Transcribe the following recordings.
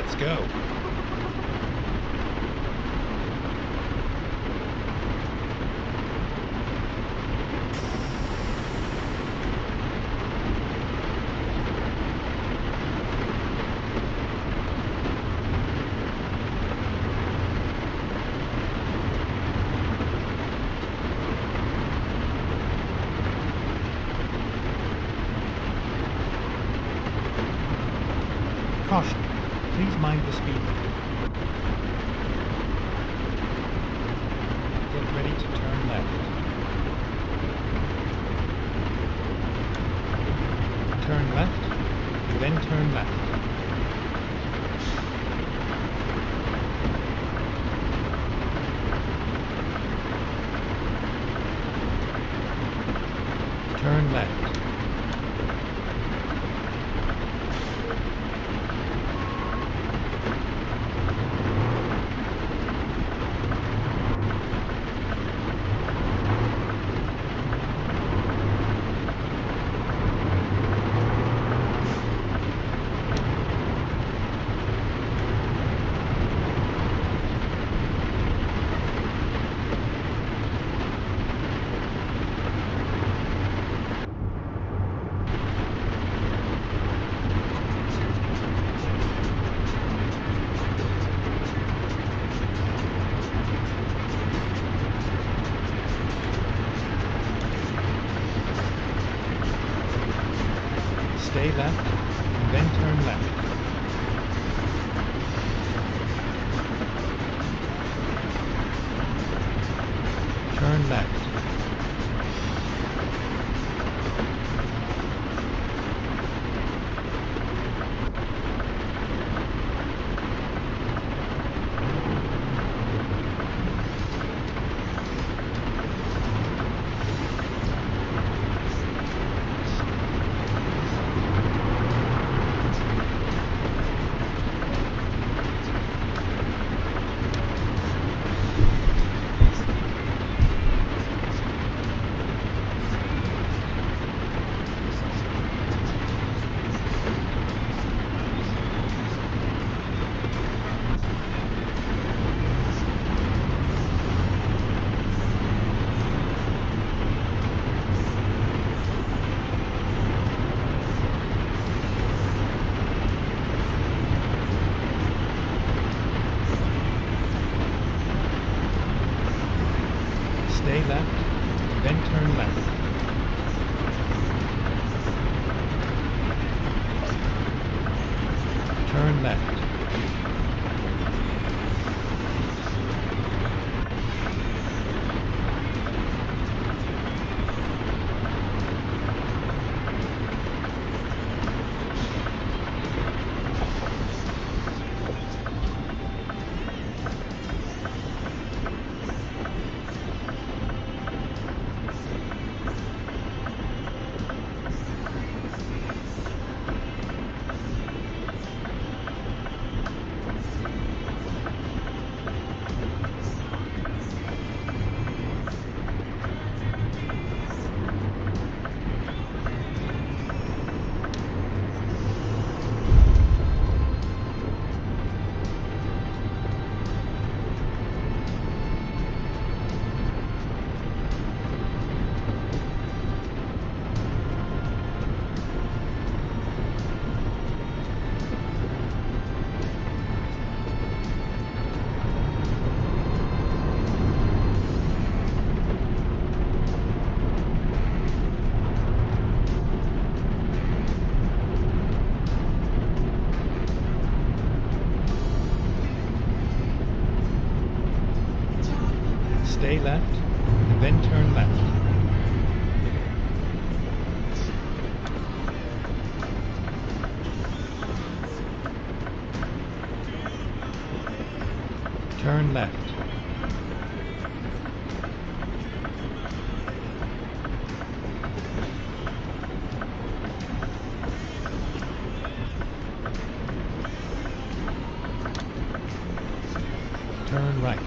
Let's go. Caution, please mind the speed limit. Get ready to turn left. Turn left, then turn left. Turn left. Stay left, then turn left. Turn left. Stay left, then turn left. Turn left. Stay left, then turn left. Turn left. Turn right.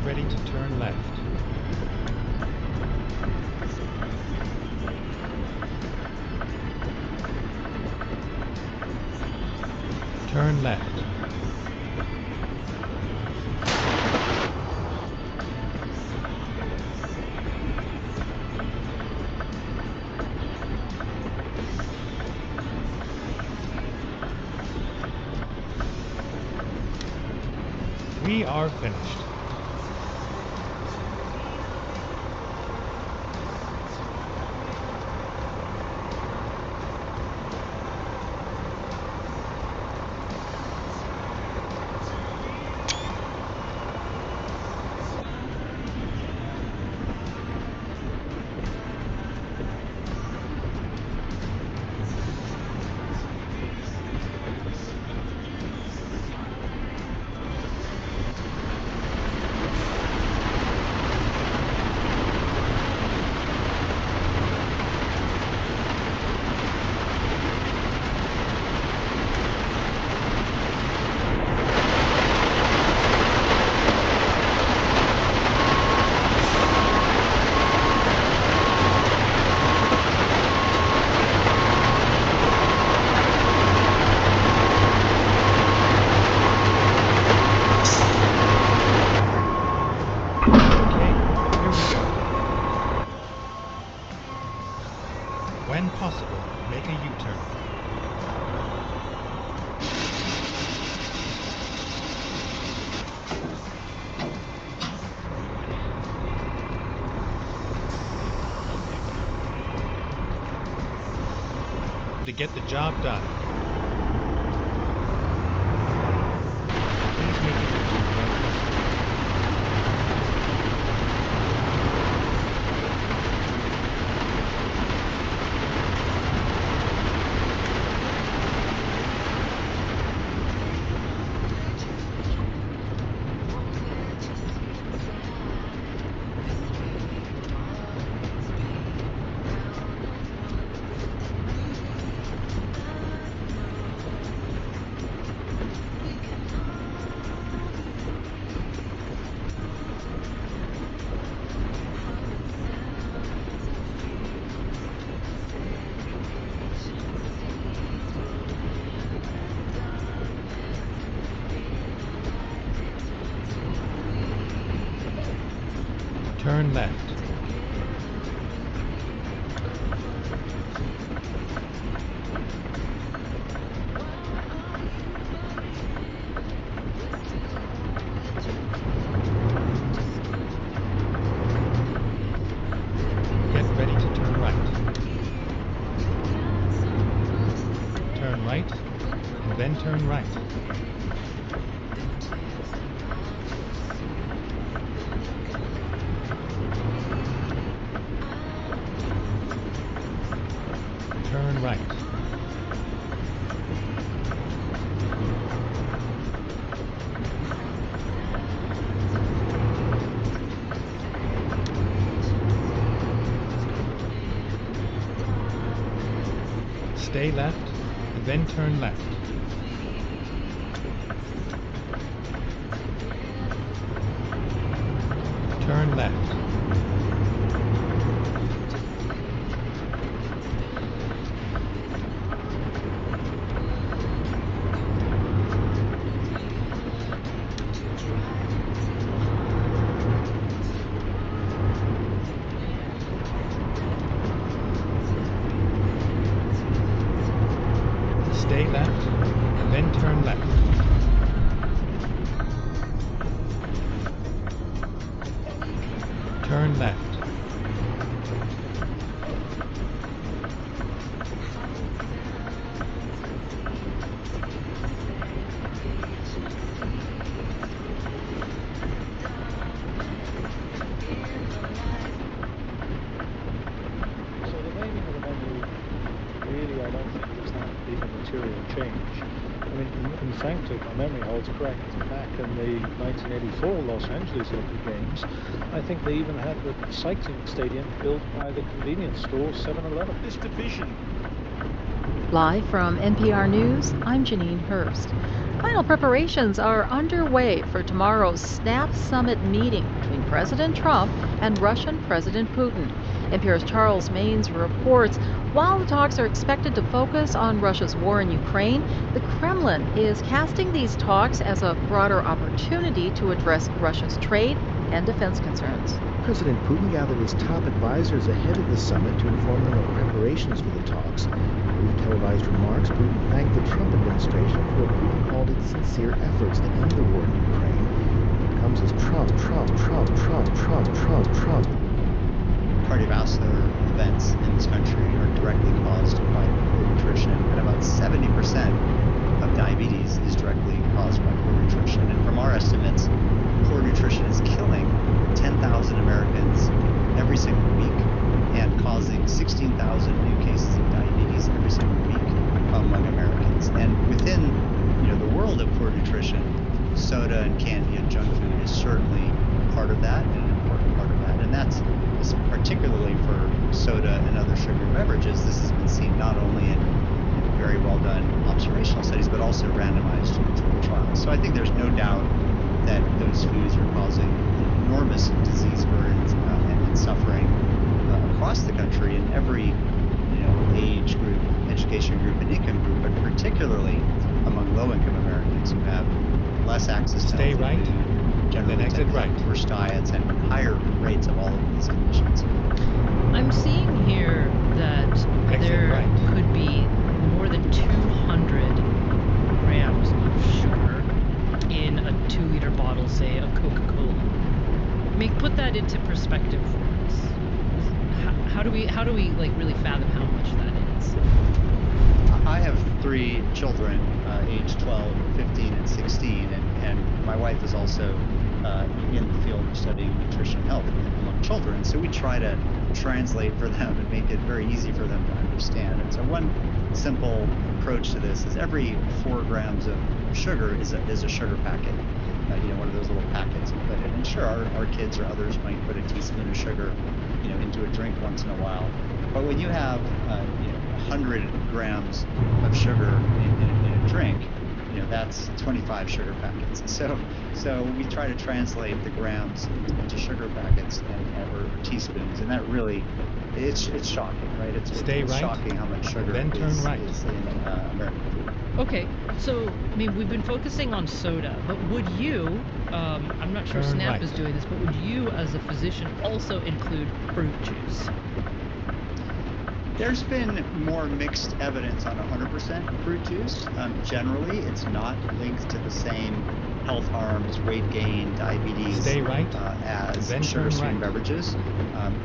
ready to turn left. Turn left. We are finished. When possible, make a U-turn. To get the job done. Please make a U-turn when possible. Turn left. Get ready to turn right. Turn right, and then turn right. Turn right. Stay left, and then turn left. Turn left. Stay left, and then turn left. Turn left. So the naming of the menu, really, I don't think there's that big a material change. I mean, in fact, if my memory holds correct, back in the 1984 Los Angeles Olympic Games, I think they even had the cycling stadium built by the convenience store 7-Eleven. This division. Live from NPR News, I'm Janine Hurst. Final preparations are underway for tomorrow's Snap Summit meeting between President Trump and Russian President Putin. NPR's Charles Maines reports while the talks are expected to focus on Russia's war in Ukraine, the Kremlin is casting these talks as a broader opportunity to address Russia's trade and defense concerns. President Putin gathered his top advisors ahead of the summit to inform them of preparations for the talks. In brief televised remarks, Putin thanked the Trump administration for what Putin called its sincere efforts to end the war in Ukraine. It comes as Trump. Cardiovascular events in this country are directly caused by poor nutrition, and about 70% of diabetes is directly caused by poor nutrition. And from our estimates, poor nutrition is killing 10,000 Americans every single week and causing 16,000 new cases of diabetes every single week among Americans. And within the world of poor nutrition, soda and candy and junk food is certainly part of that, and an important part of that. And that's particularly for soda and other sugary beverages. This has been seen not only in very well done observational studies, but also randomized controlled trials. So I think there's no doubt that those foods are causing enormous disease burdens and suffering across the country in every age group, education group, and income group, but particularly among low-income Americans who have less access to Stay healthy right, food, generally then exit tend to have right. worse diets and higher rates of all of these conditions. I'm seeing here that Exit there right. could be more than 200 grams of sugar in a 2-liter bottle, say, of Coca-Cola. Put that into perspective for us. How do we like really fathom how much that is? I have 3 children, aged 12, 15, and 16, and my wife is also in the field of studying nutrition and health among children. So we try to translate for them and make it very easy for them to understand. And so one simple approach to this is every 4 grams of sugar is a sugar packet. One of those little packets you put in. And sure, our kids or others might put a teaspoon of sugar, into a drink once in a while. But when you have, 100 grams of sugar in a drink, that's 25 sugar packets. So we try to translate the grams into sugar packets or teaspoons, and that really, it's shocking, right? It's right, shocking how much sugar then turn is right. in American food. Okay, so we've been focusing on soda, but would you, I'm not sure Turn SNAP right. is doing this, but would you as a physician also include fruit juice? There's been more mixed evidence on 100% fruit juice. Generally, it's not linked to the same health harms, weight gain, diabetes Stay right, as then sugar turn sweetened right. beverages.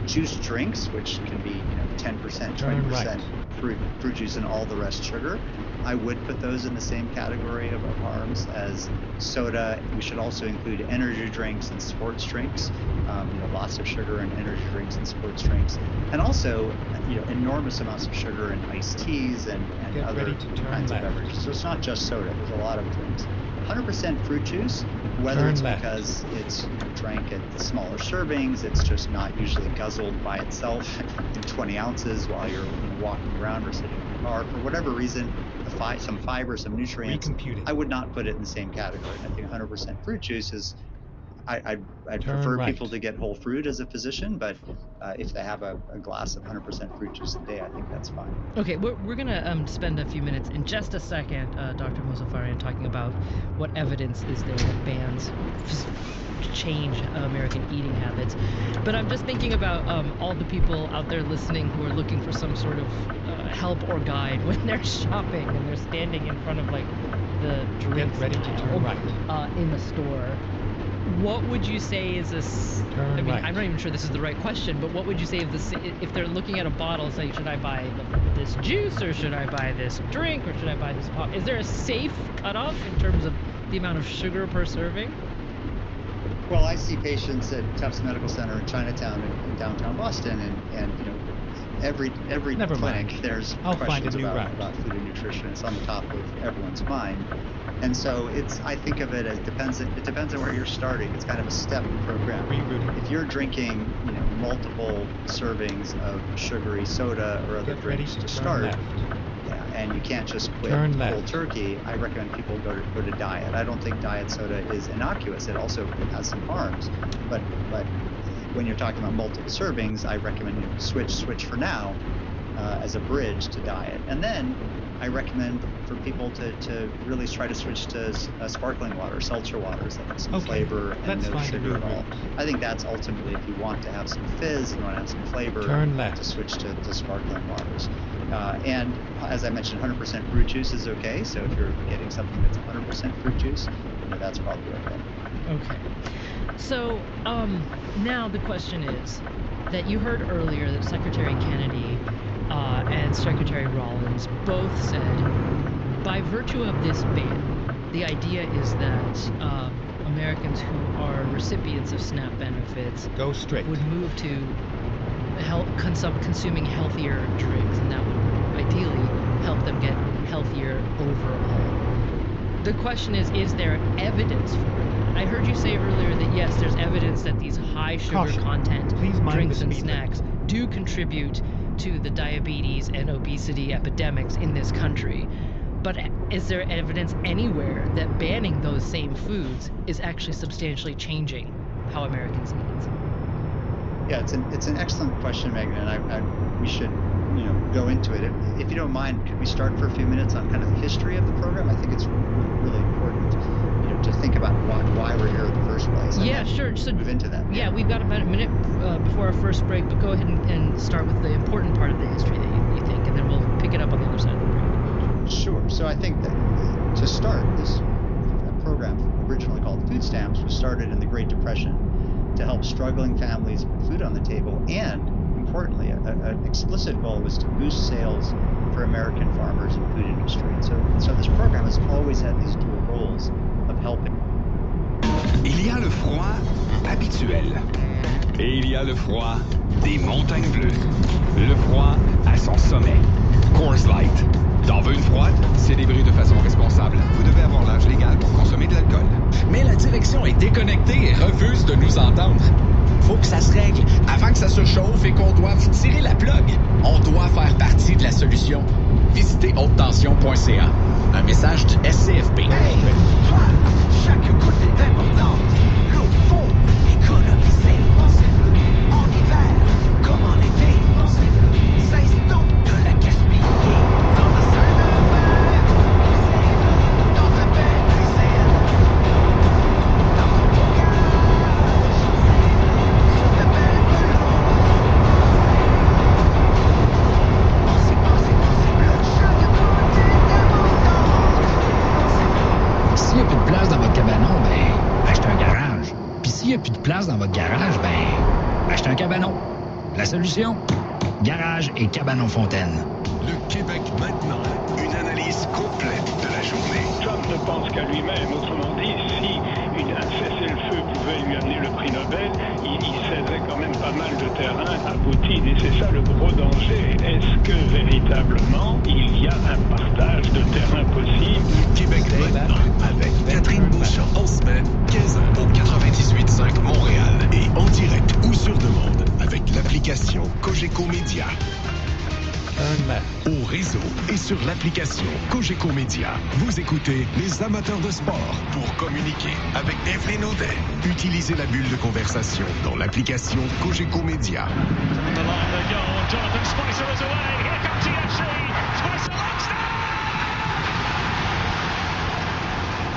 Juice drinks, which can be 10%, 20% fruit juice, and all the rest sugar. I would put those in the same category of harms as soda. We should also include energy drinks and sports drinks. Lots of sugar in energy drinks and sports drinks, and also enormous amounts of sugar in iced teas and Get other ready to turn kinds left. of beverages. So it's not just soda. There's a lot of drinks. 100% fruit juice, whether Turn it's left. because it's drank at the smaller servings, it's just not usually guzzled by itself in 20 ounces while you're walking around or sitting in the car. For whatever reason, some fiber, some nutrients, Recomputing. I would not put it in the same category. And I think 100% fruit juice is, I'd Turn prefer right. people to get whole fruit as a physician, but if they have a glass of 100% fruit juice a day, I think that's fine. Okay, we're gonna spend a few minutes in just a second, Dr. Mozaffarian, talking about what evidence is there that bans change American eating habits. But I'm just thinking about all the people out there listening who are looking for some sort of help or guide when they're shopping and they're standing in front of like the drinks ready to turn right. In the store. What would you say is this? Turn right. I'm not even sure this is the right question, but what would you say if they're looking at a bottle saying, should I buy this juice, or should I buy this drink, or should I buy this pop? Is there a safe cutoff in terms of the amount of sugar per serving? Well, I see patients at Tufts Medical Center in Chinatown in downtown Boston, and every Never clinic mind. there's I'll find questions a new about route. food and nutrition. It's on the top of everyone's mind. And so I think of it as it depends on where you're starting. It's kind of a step program. Rerouting. If you're drinking, multiple servings of sugary soda or other Get ready drinks to to turn start, left. and you can't just quit Turn left. cold turkey, I recommend people go to diet. I don't think diet soda is innocuous. It also has some harms, but when you're talking about multiple servings, I recommend you switch for now as a bridge to diet. And then I recommend for people to really try to switch to sparkling water, seltzer waters that have some flavor and no sugar at all. I think that's ultimately, if you want to have some fizz, you want to have some flavor, to switch to sparkling waters. And as I mentioned, 100% fruit juice is okay. So if you're getting something that's 100% fruit juice, that's probably okay. Okay. So now the question is that you heard earlier that Secretary Kennedy and Secretary Rollins both said, by virtue of this ban, the idea is that Americans who are recipients of SNAP benefits would move to consuming healthier drinks, and that would ideally help them get healthier overall. The question is there evidence for it? I heard you say earlier that yes, there's evidence that these high sugar content drinks and snacks do contribute to the diabetes and obesity epidemics in this country. But is there evidence anywhere that banning those same foods is actually substantially changing how Americans eat? Yeah, it's an excellent question, Megan, and we should go into it. If you don't mind, could we start for a few minutes on kind of the history of the program? I think it's really important to think about why we're here in the first place. Yeah, sure. So move into that. Yeah, we've got about a minute before our first break, but go ahead and start with the important part of the history that you think, and then we'll pick it up on the other side of the break. Sure. So I think that to start, this program, originally called food stamps, was started in the Great Depression to help struggling families put food on the table, and importantly, an explicit goal was to boost sales for American farmers and food industry. And so this program has always had these dual roles of helping. Il y a le froid habituel et il y a le froid des montagnes bleues. Le froid à son sommet. Coors Light. T'en veux une froide? Célébrez de façon responsable. Vous devez avoir l'âge légal pour consommer de l'alcool. Mais la direction est déconnectée et refuse de nous entendre. Faut que ça se règle avant que ça se chauffe et qu'on doive tirer la plug. On doit faire partie de la solution. Visitez haute-tension.ca. Un message du SCFP. Hey, toi, chaque goutte est importante. L'eau faut économiser. Pensez-le. En hiver, comme en été. Pensez-le. Cesse donc de la gaspiller. Dans ta salle de bain, cuisine. Dans ta belle cuisine. Dans ton bocage. Sur ta belle pelouse. S'il n'y a plus de place dans votre cabanon, ben, achetez un garage. Puis s'il n'y a plus de place dans votre garage, ben, achetez un cabanon. La solution? Garage et cabanon fontaine. Le Québec maintenant. Une analyse complète de la journée. Trump ne pense qu'à lui-même. Autrement dit, si un cessez-le-feu pouvait lui amener le prix Nobel, il céderait quand même pas mal de terrain à Poutine. Et c'est ça le gros danger. Est-ce que véritablement il y a un partage de terrain possible? Le Québec maintenant avec Catherine Beauchamp en semaine, 15h au 98.5 Montréal et en direct ou sur demande avec l'application Cogeco Média. Au réseau et sur l'application Cogeco Média, vous écoutez les amateurs de sport pour communiquer avec Evelyne Audet. Utilisez la bulle de conversation dans l'application Cogeco Média.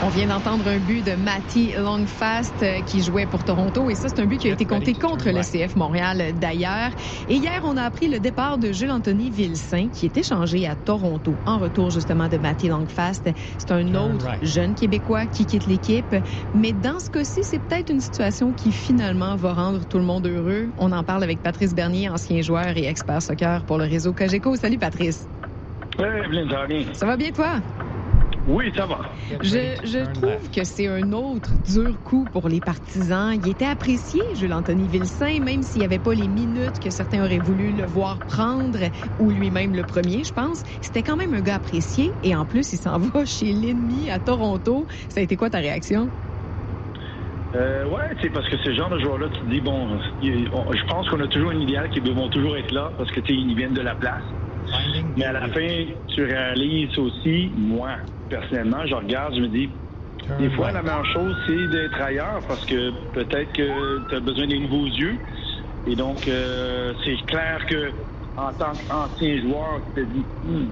On vient d'entendre un but de Matty Longfast qui jouait pour Toronto. Et ça, c'est un but qui a été compté contre le CF Montréal d'ailleurs. Et hier, on a appris le départ de Jules-Anthony Vilsaint qui est échangé à Toronto en retour justement de Matty Longfast. C'est un autre jeune Québécois qui quitte l'équipe. Mais dans ce cas-ci, c'est peut-être une situation qui finalement va rendre tout le monde heureux. On en parle avec Patrice Bernier, ancien joueur et expert soccer pour le réseau Cogeco. Salut Patrice. Oui, Evelyne, ça va bien. Ça va bien toi? Oui, ça va. Je trouve que c'est un autre dur coup pour les partisans. Il était apprécié, Jules-Anthony Vilsaint, même s'il n'y avait pas les minutes que certains auraient voulu le voir prendre, ou lui-même le premier, je pense. C'était quand même un gars apprécié, et en plus, il s'en va chez l'ennemi à Toronto. Ça a été quoi ta réaction? Ouais, c'est parce que ce genre de joueurs-là, tu te dis, bon, je pense qu'on a toujours un idéal qui vont toujours être là, parce que, tu sais, ils viennent de la place. Finding Mais à la new fin, route. tu réalises aussi, moi, personnellement, je regarde, je me dis, Turn des fois, right. la meilleure chose, c'est d'être ailleurs parce que peut-être que tu as besoin des nouveaux yeux. Et donc, c'est clair que en tant qu'ancien joueur qui te dit,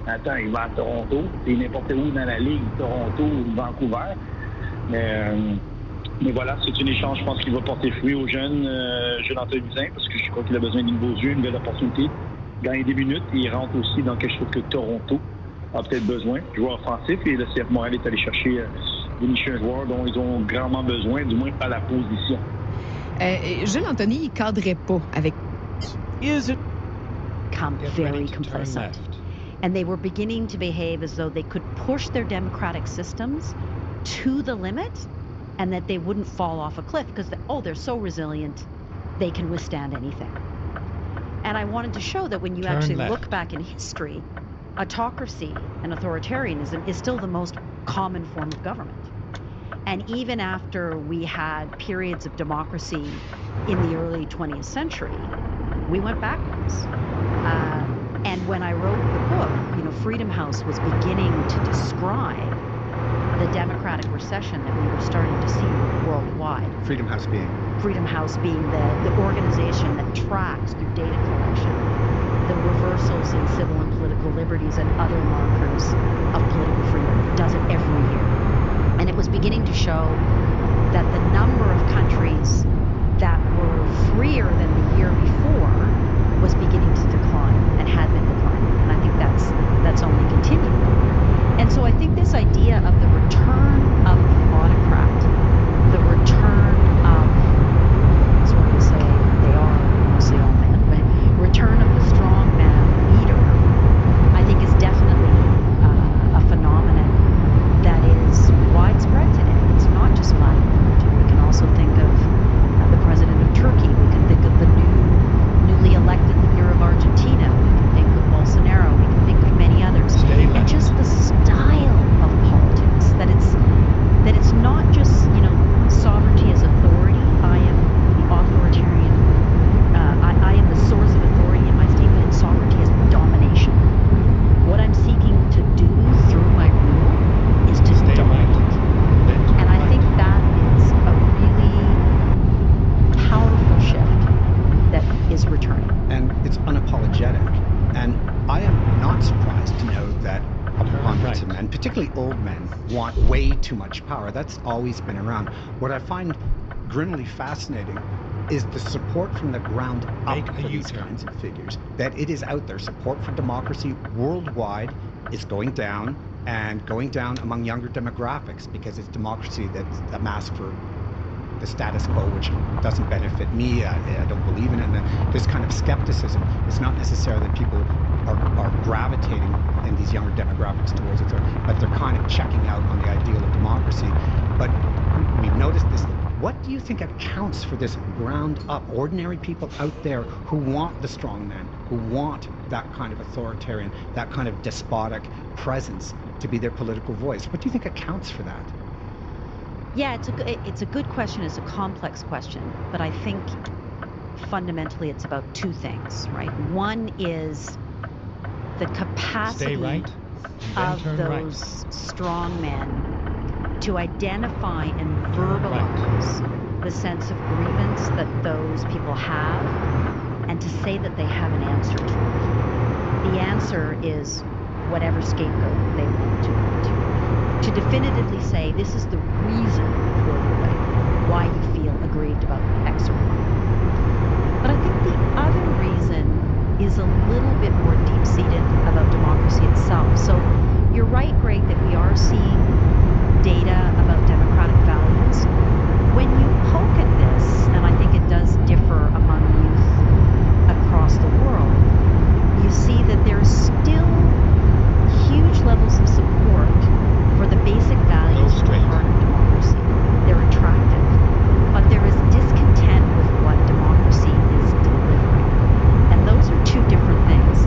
attends, il va à Toronto, c'est n'importe où dans la ligue, Toronto ou Vancouver. Mais voilà, c'est un échange, je pense, qui va porter fruit aux jeunes Jonathan Buzyn, parce que je crois qu'il a besoin de nouveaux yeux, une nouvelle opportunité, gagner des minutes. Et il rentre aussi dans quelque chose que Toronto a peut-être besoin, joueur offensif. Et le CF Montréal est allé chercher dénicher un joueur dont ils ont grandement besoin, du moins à la position. Jules Anthony, il cadrait pas avec. Is it? Become Get very ready to turn complacent. left. And they were beginning to behave as though they could push their democratic systems to the limit and that they wouldn't fall off a cliff because, they're so resilient, they can withstand anything. And I wanted to show that when you Turn actually left. look back in history, autocracy and authoritarianism is still the most common form of government. And even after we had periods of democracy in the early 20th century, we went backwards. And when I wrote the book, Freedom House was beginning to describe the democratic recession that we were starting to see worldwide. Freedom House being? Freedom House being the organization that tracks through data collection the reversals in civil and political liberties and other markers of political freedom. It does it every year. And it was beginning to show that the number of countries that were freer than the year before was beginning to decline and had been declining. And I think that's only continuing. And so I think this idea of the return of the autocrat, the return of, that's what we say they are mostly all men, but return of the strongman leader, I think is definitely a phenomenon that is widespread today. It's not just Vladimir Putin. We can also think of the president of Turkey. We can think of the newly elected leader of Argentina. We can think of Bolsonaro. We can think of many others. And just the style of politics, that it's not just, sovereignty as authority. I am the authoritarian, I am the source of authority in my statement, and sovereignty is domination. What I'm seeking to do through my rule is to dominate. Right. And I think that is a really powerful shift that is returning. And it's unapologetic. And I am not surprised to know that a preponderance of men, particularly old men, want way too much power. That's always been around. What I find grimly fascinating is the support from the ground up Make a for these U-turn. kinds of figures. That it is out there. Support for democracy worldwide is going down, and going down among younger demographics, because it's democracy that's a mask for the status quo, which doesn't benefit me. I don't believe in it. And then this kind of skepticism, it's not necessarily that people are gravitating in these younger demographics towards it, but they're kind of checking out on the ideal of democracy. But we've noticed this. What do you think accounts for this ground up, ordinary people out there who want the strong man, who want that kind of authoritarian, that kind of despotic presence to be their political voice? What do you think accounts for that? Yeah, it's a good question. It's a complex question, but I think fundamentally it's about two things, right? One is the capacity Stay right. And of then turn right. those strong men to identify and verbalize the sense of grievance that those people have, and to say that they have an answer to it. The answer is whatever scapegoat they want to definitively say this is the reason for your way, why you feel aggrieved about X or Y. But I think the other reason is a little bit more deep-seated about democracy itself. So you're right, Greg, that we are seeing data about democratic values. When you poke at this, and I think it does differ among youth across the world, you see that there's still huge levels of support for the basic values of the heart of democracy. They're attractive, but there is discontent with what democracy is delivering. And those are two different things.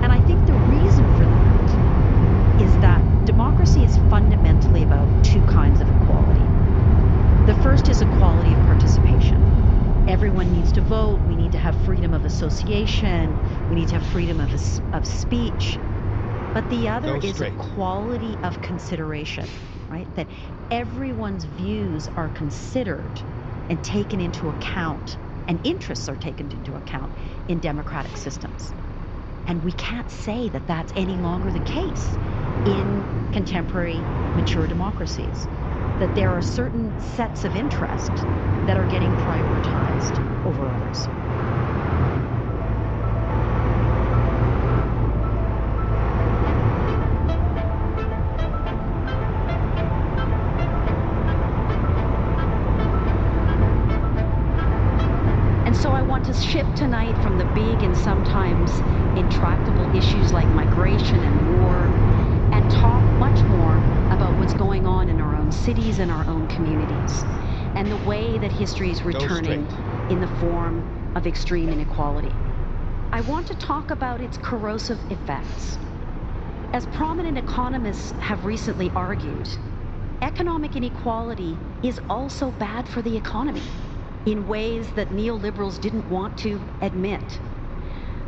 And I think the reason for that is that democracy is fundamentally about two kinds of equality. The first is equality of participation. Everyone needs to vote. We need to have freedom of association. We need to have freedom of speech. But the other Go is straight. equality of consideration, right? That everyone's views are considered and taken into account, and interests are taken into account in democratic systems. And we can't say that that's any longer the case in contemporary mature democracies, that there are certain sets of interest that are getting prioritized over others. So I want to shift tonight from the big and sometimes intractable issues like migration and war, and talk much more about what's going on in our own cities and our own communities, and the way that history is returning in the form of extreme inequality. I want to talk about its corrosive effects. As prominent economists have recently argued, economic inequality is also bad for the economy, in ways that neoliberals didn't want to admit.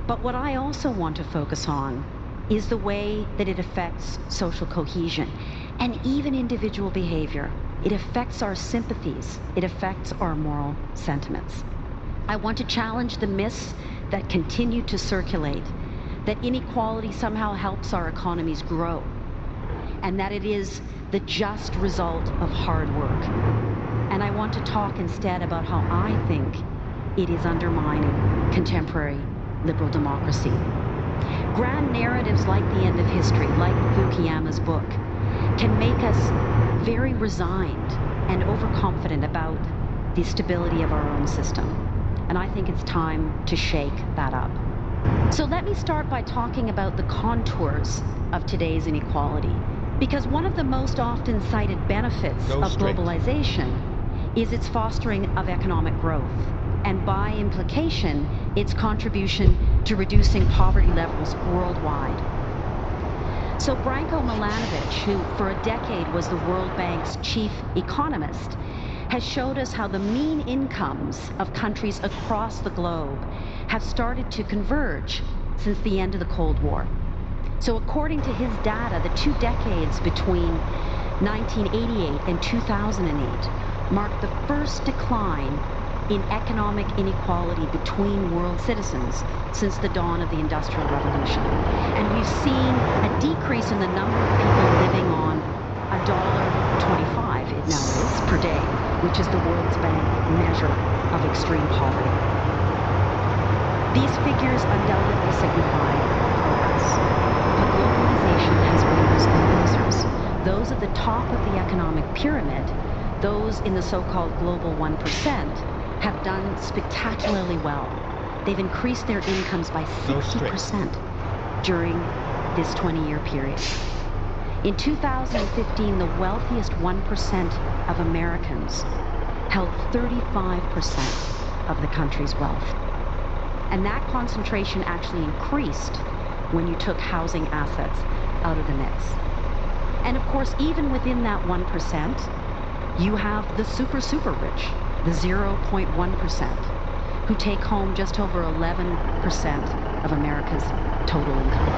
But what I also want to focus on is the way that it affects social cohesion and even individual behavior. It affects our sympathies. It affects our moral sentiments. I want to challenge the myths that continue to circulate, that inequality somehow helps our economies grow, and that it is the just result of hard work. And I want to talk instead about how I think it is undermining contemporary liberal democracy. Grand narratives like the end of history, like Fukuyama's book, can make us very resigned and overconfident about the stability of our own system. And I think it's time to shake that up. So let me start by talking about the contours of today's inequality. Because one of the most often cited benefits of globalization is its fostering of economic growth, and by implication, its contribution to reducing poverty levels worldwide. So Branko Milanovic, who for a decade was the World Bank's chief economist, has showed us how the mean incomes of countries across the globe have started to converge since the end of the Cold War. So according to his data, the 2 decades between 1988 and 2008 marked the first decline in economic inequality between world citizens since the dawn of the Industrial Revolution. And we've seen a decrease in the number of people living on $1.25, it now is, per day, which is the World Bank measure of extreme poverty. These figures undoubtedly signify progress, but globalization has winners and losers. Those at the top of the economic pyramid, those in the so-called global 1%, have done spectacularly well. They've increased their incomes by 60% during this 20-year period. In 2015, the wealthiest 1% of Americans held 35% of the country's wealth. And that concentration actually increased when you took housing assets out of the mix. And of course, even within that 1%, you have the super rich, the 0.1%, who take home just over 11% of America's total income.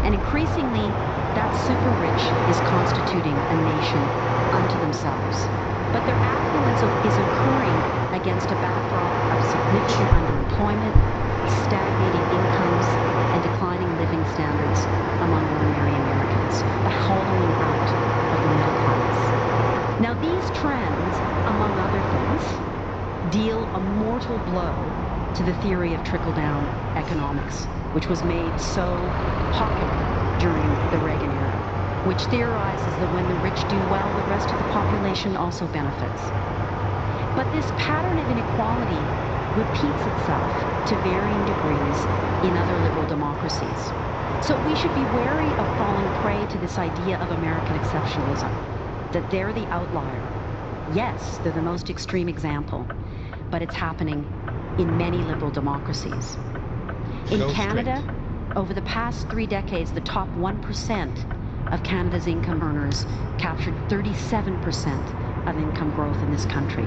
And increasingly, that super rich is constituting a nation unto themselves. But their affluence is occurring against a backdrop of significant underemployment, stagnating incomes, and declining living standards among ordinary Americans, the hollowing out of the middle class. Now these trends, among other things, deal a mortal blow to the theory of trickle-down economics, which was made so popular during the Reagan era, which theorizes that when the rich do well, the rest of the population also benefits. But this pattern of inequality repeats itself to varying degrees in other liberal democracies. So we should be wary of falling prey to this idea of American exceptionalism, that they're the outlier. Yes, they're the most extreme example, but it's happening in many liberal democracies. In Canada, over the past 3 decades, the top 1% of Canada's income earners captured 37% of income growth in this country.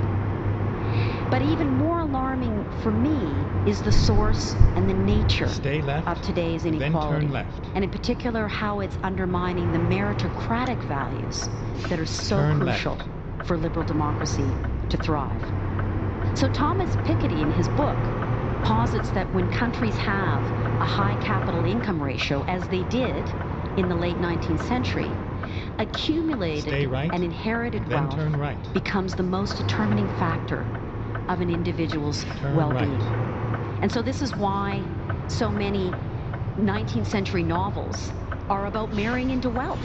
But even more alarming for me is the source and the nature Stay left, of today's then inequality, turn left. and in particular how it's undermining the meritocratic values that are so Turn crucial left. for liberal democracy to thrive. So Thomas Piketty, in his book, posits that when countries have a high capital income ratio, as they did in the late 19th century, accumulated Stay right, and inherited then wealth turn right. becomes the most determining factor of an individual's Turn well-being. right. And so this is why so many 19th century novels are about marrying into wealth,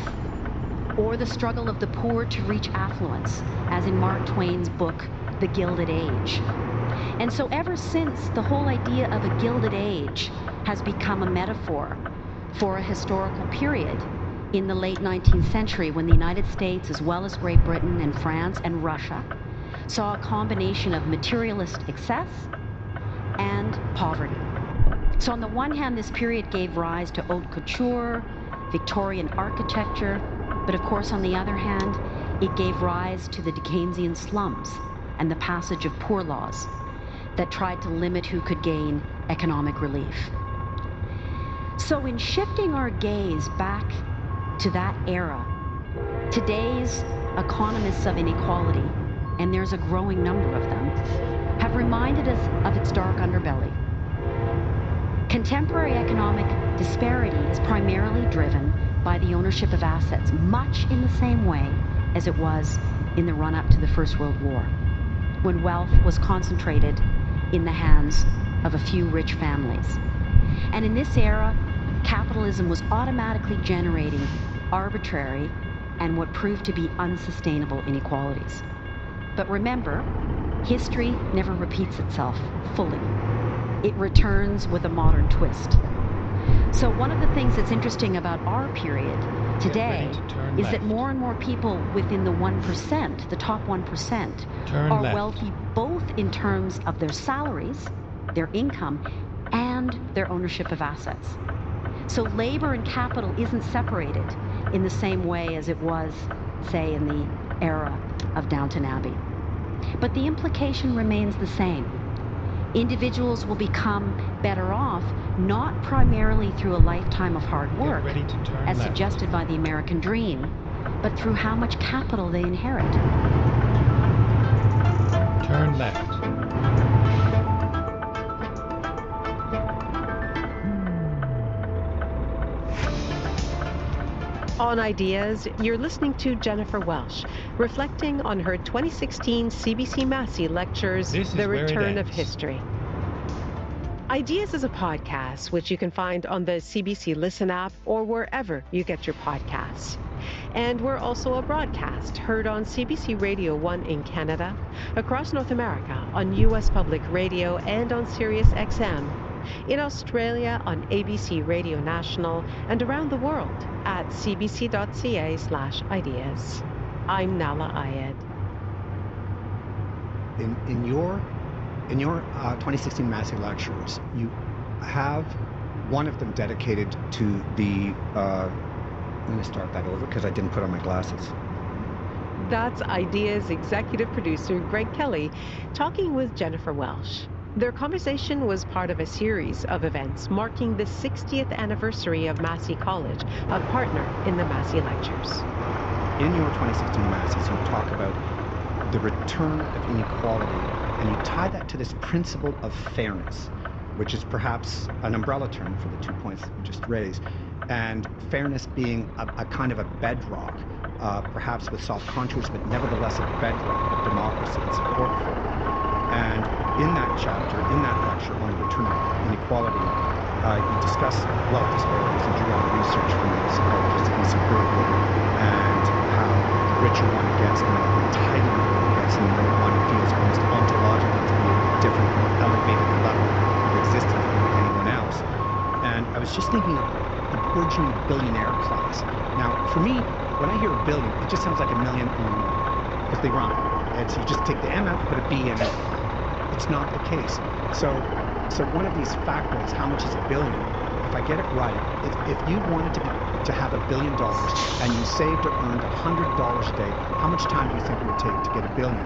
or the struggle of the poor to reach affluence, as in Mark Twain's book, The Gilded Age. And so ever since, the whole idea of a Gilded Age has become a metaphor for a historical period in the late 19th century when the United States, as well as Great Britain and France and Russia, saw a combination of materialist excess and poverty. So on the one hand, this period gave rise to haute couture, Victorian architecture, but of course on the other hand, it gave rise to the Dickensian slums and the passage of poor laws that tried to limit who could gain economic relief. So in shifting our gaze back to that era, today's economists of inequality, and there's a growing number of them, have reminded us of its dark underbelly. Contemporary economic disparity is primarily driven by the ownership of assets, much in the same way as it was in the run-up to the First World War, when wealth was concentrated in the hands of a few rich families. And in this era, capitalism was automatically generating arbitrary and what proved to be unsustainable inequalities. But remember, history never repeats itself fully. It returns with a modern twist. So one of the things that's interesting about our period today is that more and more people within the 1%, the top 1%, are wealthy both in terms of their salaries, their income, and their ownership of assets. So labor and capital isn't separated in the same way as it was, say, in the era of Downton Abbey. But the implication remains the same. Individuals will become better off not primarily through a lifetime of hard work, as suggested by the American dream, but through how much capital they inherit. Turn left. On Ideas, you're listening to Jennifer Welsh, reflecting on her 2016 CBC Massey Lectures, The Return of History. Ideas is a podcast which you can find on the CBC Listen app or wherever you get your podcasts. And we're also a broadcast heard on CBC Radio 1 in Canada, across North America on US Public Radio and on Sirius XM, in Australia on ABC Radio National, and around the world at cbc.ca/ideas. I'm Nala Ayed. In your 2016 Massey Lectures, you have one of them dedicated to the, I'm going to start that over because I didn't put on my glasses. That's Ideas executive producer Greg Kelly talking with Jennifer Welsh. Their conversation was part of a series of events marking the 60th anniversary of Massey College, a partner in the Massey Lectures. In your 2016 Masseys, you talk about the return of inequality, and you tie that to this principle of fairness, which is perhaps an umbrella term for the 2 points that you just raised, and fairness being a kind of a bedrock, perhaps with soft contours, but nevertheless a bedrock of democracy and support for it. And in that chapter, in that lecture on the return of inequality, you discuss wealth disparities and drew on research from the psychologist Lisa Berkeley, and how the richer one gets, the more entitled one gets, and the more one feels almost ontologically to be a different, more elevated level of existence than anyone else. And I was just thinking of the burgeoning billionaire class. Now, for me, when I hear a billion, it just sounds like a million because they rhyme. And so you just take the M out and put a B in it. It's not the case. So one of these factors, how much is a billion? If I get it right, if you wanted to have $1 billion and you saved or earned $100 a day, how much time do you think it would take to get $1 billion?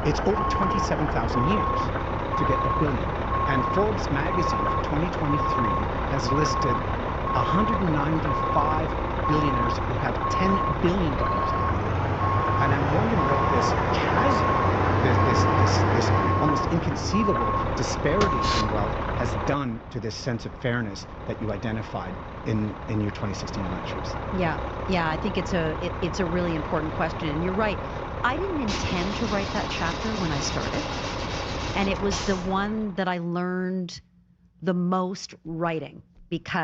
It's over 27,000 years to get $1 billion. And Forbes magazine for 2023 has listed 195 billionaires who have $10 billion on them. And I'm wondering what this chasm, this almost inconceivable disparity in wealth has done to this sense of fairness that you identified in your 2016 lectures. Yeah, I think it's a really important question, and you're right. I didn't intend to write that chapter when I started, and it was the one that I learned the most writing because